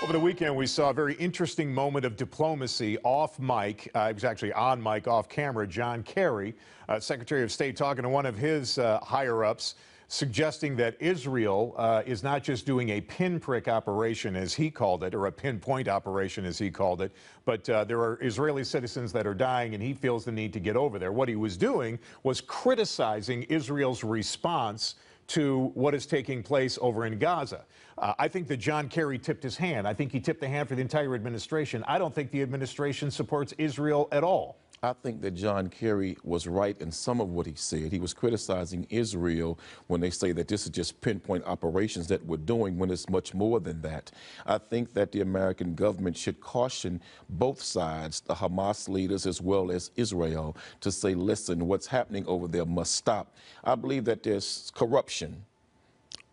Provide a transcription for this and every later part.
Over the weekend, we saw a very interesting moment of diplomacy off mic. It was actually on mic, off camera. John Kerry, Secretary of State, talking to one of his higher-ups, suggesting that Israel is not just doing a pinprick operation, as he called it, or a pinpoint operation, as he called it, but there are Israeli citizens that are dying, and he feels the need to get over there. What he was doing was criticizing Israel's response to what is taking place over in Gaza. I think that John Kerry tipped his hand. I think he tipped the hand for the entire administration. I don't think the administration supports Israel at all. I think that John Kerry was right in some of what he said. He was criticizing Israel when they say that this is just pinpoint operations that we're doing, when it's much more than that. I think that the American government should caution both sides, the Hamas leaders as well as Israel, to say, listen, what's happening over there must stop. I believe that there's corruption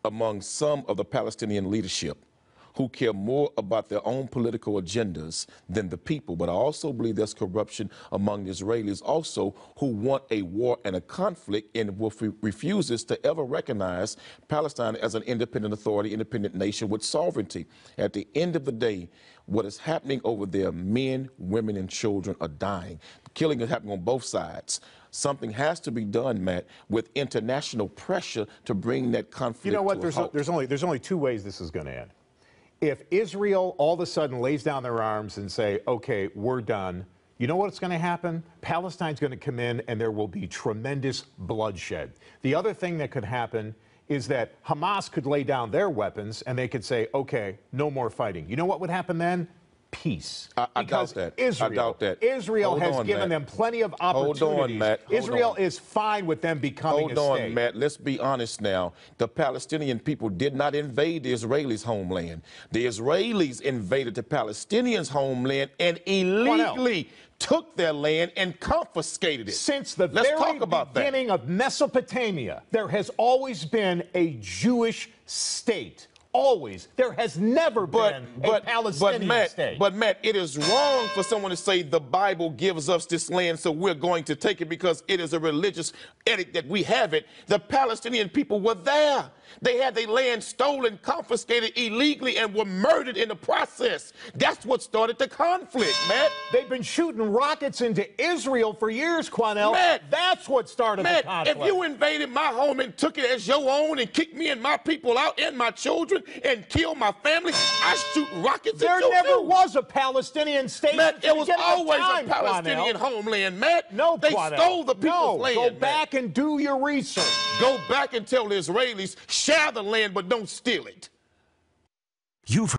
among some of the Palestinian leadership who care more about their own political agendas than the people. But I also believe there's corruption among the Israelis also, who want a war and a conflict and refuses to ever recognize Palestine as an independent authority, independent nation with sovereignty. At the end of the day, what is happening over there, men, women, and children are dying. Killing is happening on both sides. Something has to be done, Matt, with international pressure to bring that conflict to a halt. You know what? There's only two ways this is going to end. If Israel all of a sudden lays down their arms and say, okay, we're done, you know what's going to happen? Palestine's going to come in and there will be tremendous bloodshed. The other thing that could happen is that Hamas could lay down their weapons and they could say, okay, no more fighting. You know what would happen then? Peace. I doubt that. Israel, I doubt that. Israel has given them plenty of opportunities. Hold on, Matt. Israel is fine with them becoming a state. Hold on, Matt. Let's be honest now. The Palestinian people did not invade the Israelis' homeland. The Israelis invaded the Palestinians' homeland and illegally took their land and confiscated it. Since the very beginning of Mesopotamia, there has always been a Jewish state. Always. There has never been a Palestinian state. But Matt, it is wrong for someone to say the Bible gives us this land, so we're going to take it because it is a religious edict that we have it. The Palestinian people were there. They had their land stolen, confiscated illegally, and were murdered in the process. That's what started the conflict, Matt. They've been shooting rockets into Israel for years, Quanell. Matt, that's what started the conflict. If you invaded my home and took it as your own and kicked me and my people out and my children and killed my family, I shoot rockets at you. There never was a Palestinian state. Matt, it was always a Palestinian homeland, Matt. No, they stole the people's land. Go back and do your research. Go back and tell the Israelis, share the land, but don't steal it. You've